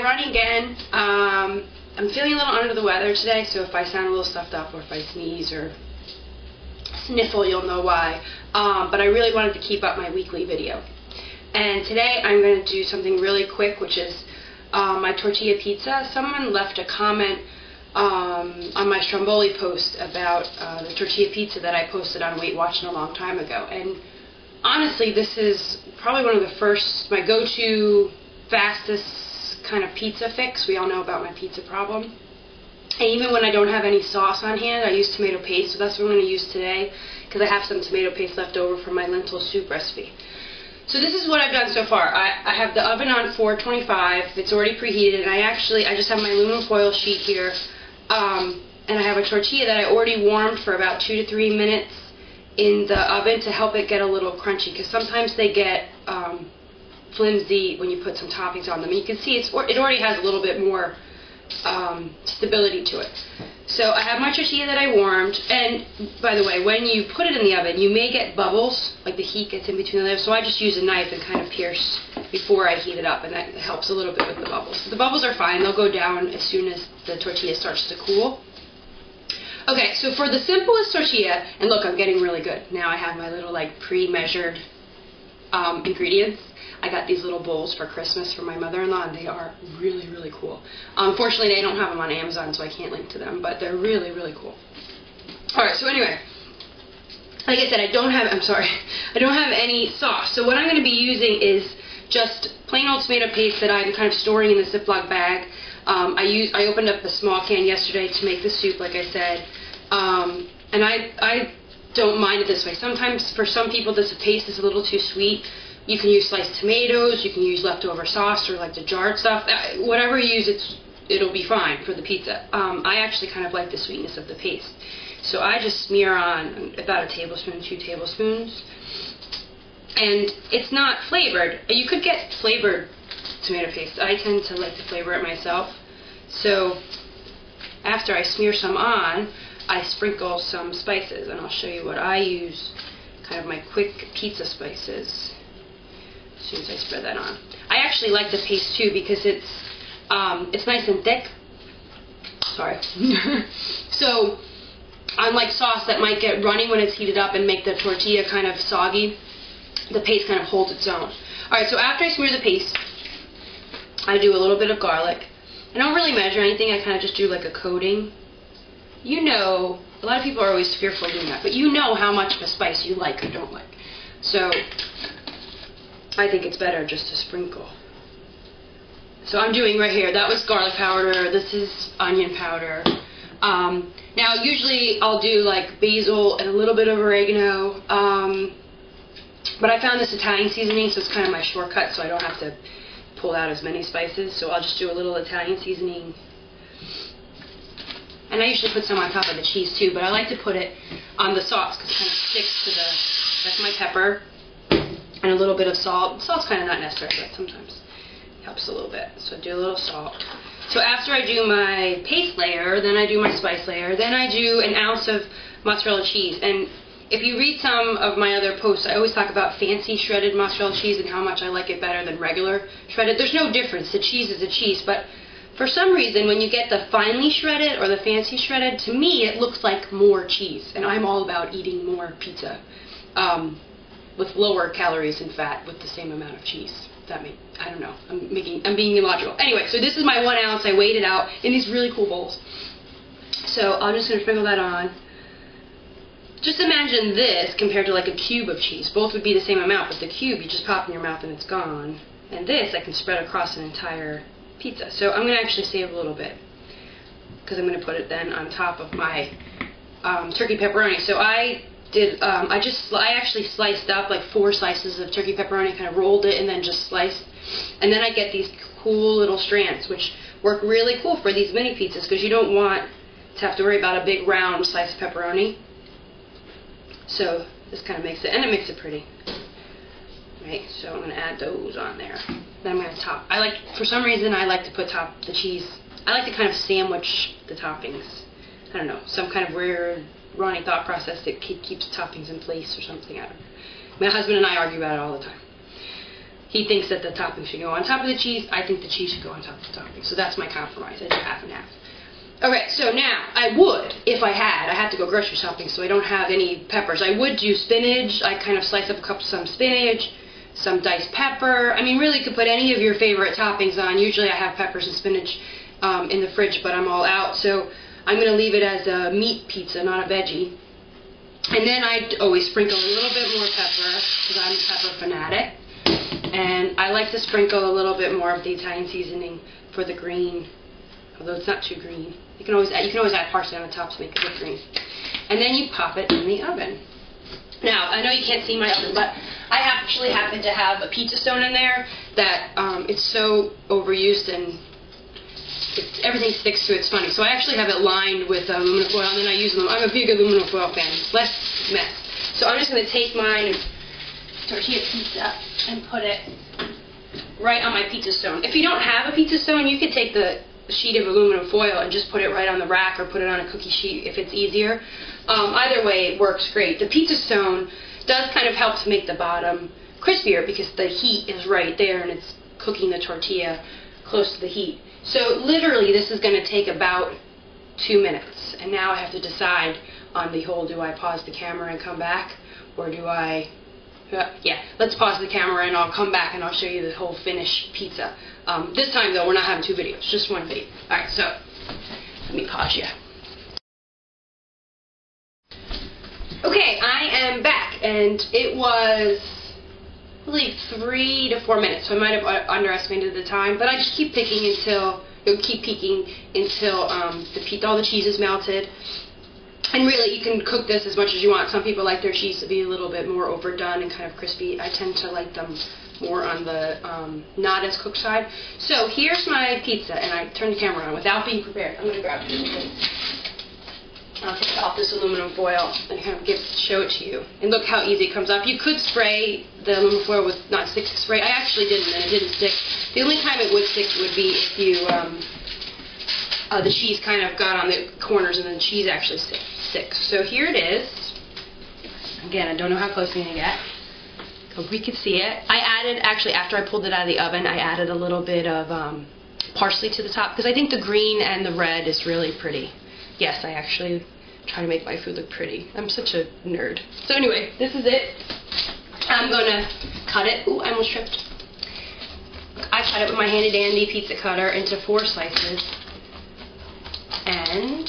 running again. I'm feeling a little under the weather today, so if I sound a little stuffed up or if I sneeze or sniffle, you'll know why. But I really wanted to keep up my weekly video. And today I'm going to do something really quick, which is my tortilla pizza. Someone left a comment on my Stromboli post about the tortilla pizza that I posted on Weight Watching a long time ago. And honestly, this is probably one of the first, my go-to fastest kind of pizza fix. We all know about my pizza problem. And even when I don't have any sauce on hand, I use tomato paste, so that's what I'm going to use today, because I have some tomato paste left over from my lentil soup recipe. So this is what I've done so far. I have the oven on 425. It's already preheated, and I just have my aluminum foil sheet here, and I have a tortilla that I already warmed for about 2 to 3 minutes in the oven to help it get a little crunchy, because sometimes they get flimsy when you put some toppings on them. And you can see it already has a little bit more stability to it. So I have my tortilla that I warmed, and by the way, when you put it in the oven, you may get bubbles, like the heat gets in between the layers, so I just use a knife and kind of pierce before I heat it up, and that helps a little bit with the bubbles. The bubbles are fine, they'll go down as soon as the tortilla starts to cool. Okay, so for the simplest tortilla, and look, I'm getting really good. Now I have my little like pre-measured ingredients. I got these little bowls for Christmas from my mother-in-law, and they are really, really cool. Unfortunately, they don't have them on Amazon, so I can't link to them, but they're really, really cool. Alright, so anyway, like I said, I don't have any sauce. So what I'm going to be using is just plain old tomato paste that I'm kind of storing in the Ziploc bag. I opened up a small can yesterday to make the soup, like I said, and I don't mind it this way. Sometimes, for some people, this paste is a little too sweet. You can use sliced tomatoes, you can use leftover sauce or like the jarred stuff. Whatever you use, it'll be fine for the pizza. I actually kind of like the sweetness of the paste. So I just smear on about a tablespoon, 2 tablespoons. And it's not flavored. You could get flavored tomato paste. I tend to like to flavor it myself. So after I smear some on, I sprinkle some spices. And I'll show you what I use, kind of my quick pizza spices. As soon as I spread that on. I actually like the paste too because it's nice and thick. Sorry. So unlike sauce that might get runny when it's heated up and make the tortilla kind of soggy, the paste kind of holds its own. Alright, so after I smear the paste, I do a little bit of garlic. I don't really measure anything, I kind of just do like a coating. You know, a lot of people are always fearful of doing that, but you know how much of a spice you like or don't like. So I think it's better just to sprinkle. So I'm doing right here, that was garlic powder, this is onion powder. Now usually I'll do like basil and a little bit of oregano, but I found this Italian seasoning, so it's kind of my shortcut, so I don't have to pull out as many spices. So I'll just do a little Italian seasoning. And I usually put some on top of the cheese too, but I like to put it on the sauce because it kind of sticks to the, that's my pepper. And a little bit of salt. Salt's kind of not necessary, but sometimes it helps a little bit. So I do a little salt. So after I do my paste layer, then I do my spice layer, then I do an ounce of mozzarella cheese. And if you read some of my other posts, I always talk about fancy shredded mozzarella cheese and how much I like it better than regular shredded. There's no difference. The cheese is a cheese, but for some reason, when you get the finely shredded or the fancy shredded, to me it looks like more cheese. And I'm all about eating more pizza. With lower calories and fat with the same amount of cheese. I don't know. I'm being illogical. Anyway, so this is my 1 ounce. I weighed it out in these really cool bowls. So I'm just going to sprinkle that on. Just imagine this compared to like a cube of cheese. Both would be the same amount, but the cube you just pop in your mouth and it's gone. And this I can spread across an entire pizza. So I'm going to actually save a little bit because I'm going to put it then on top of my turkey pepperoni. So I actually sliced up like 4 slices of turkey pepperoni, kind of rolled it and then just sliced. And then I get these cool little strands, which work really cool for these mini pizzas because you don't want to have to worry about a big round slice of pepperoni. So this kind of makes it, and it makes it pretty. Right, so I'm going to add those on there. Then I'm going to top. For some reason, I like to put the cheese. I like to kind of sandwich the toppings. I don't know, some kind of weird Ronnie thought process that keeps toppings in place or something. I don't know. My husband and I argue about it all the time. He thinks that the topping should go on top of the cheese. I think the cheese should go on top of the topping. So that's my compromise. I do half and half. Okay, so now, I would, if I had to go grocery shopping, so I don't have any peppers. I would do spinach. I kind of slice up some spinach, some diced pepper. I mean, really, you could put any of your favorite toppings on. Usually I have peppers and spinach in the fridge, but I'm all out. So I'm going to leave it as a meat pizza, not a veggie. And then I always sprinkle a little bit more pepper, because I'm a pepper fanatic. And I like to sprinkle a little bit more of the Italian seasoning for the green, although it's not too green. You can always add parsley on the top to make it look green. And then you pop it in the oven. Now, I know you can't see my oven, but I actually happen to have a pizza stone in there that it's so overused and everything sticks to it. It's funny. So I actually have it lined with aluminum foil, and then I use them. I'm a big aluminum foil fan. It's less mess. So I'm just going to take mine tortilla pizza and put it right on my pizza stone. If you don't have a pizza stone, you could take the sheet of aluminum foil and just put it right on the rack, or put it on a cookie sheet if it's easier. Either way, it works great. The pizza stone does kind of help to make the bottom crispier because the heat is right there and it's cooking the tortilla close to the heat. So literally this is going to take about 2 minutes, and now I have to decide on the whole, do I pause the camera and come back, or do I yeah, let's pause the camera and I'll come back and I'll show you the whole finished pizza. This time though, we're not having 2 videos, just 1 video. Alright, so let me pause you. Okay, I am back, and it was really 3 to 4 minutes, so I might have underestimated the time, but I just keep peeking until all the cheese is melted. And really, you can cook this as much as you want. Some people like their cheese to be a little bit more overdone and kind of crispy. I tend to like them more on the not as cooked side. So here's my pizza, and I turn the camera on without being prepared. I'm going to grab it. I'll take off this aluminum foil and kind of show it to you. And look how easy it comes off. You could spray the aluminum foil with non-stick spray. I actually didn't, and it didn't stick. The only time it would stick would be if you the cheese kind of got on the corners and then the cheese actually sticks. So here it is. Again, I don't know how close I'm going to get. Hope we can see it. I added, actually after I pulled it out of the oven, I added a little bit of parsley to the top because I think the green and the red is really pretty. Yes, I actually try to make my food look pretty. I'm such a nerd. So anyway, this is it. I'm going to cut it. Ooh, I almost tripped. I cut it with my handy dandy pizza cutter into 4 slices. And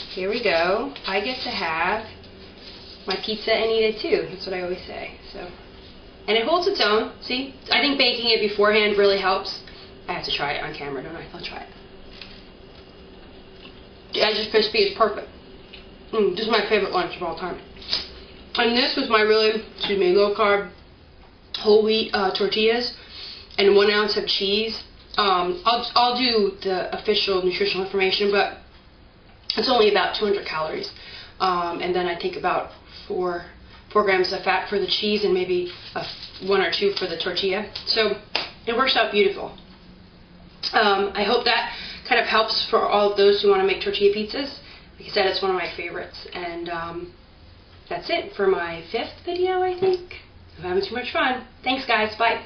here we go. I get to have my pizza and eat it too. That's what I always say. So, and it holds its own. See? I think baking it beforehand really helps. I have to try it on camera, don't I? I'll try it. The edge is crispy. It's perfect. This is my favorite lunch of all time. And this was my really, low carb, whole wheat tortillas and 1 ounce of cheese. I'll do the official nutritional information, but it's only about 200 calories. And then I think about 4 grams of fat for the cheese and maybe 1 or 2 for the tortilla. So it works out beautiful. I hope that kind of helps for all of those who want to make tortilla pizzas. Like I said, it's one of my favorites. And that's it for my 5th video, I think. I'm having too much fun. Thanks, guys. Bye.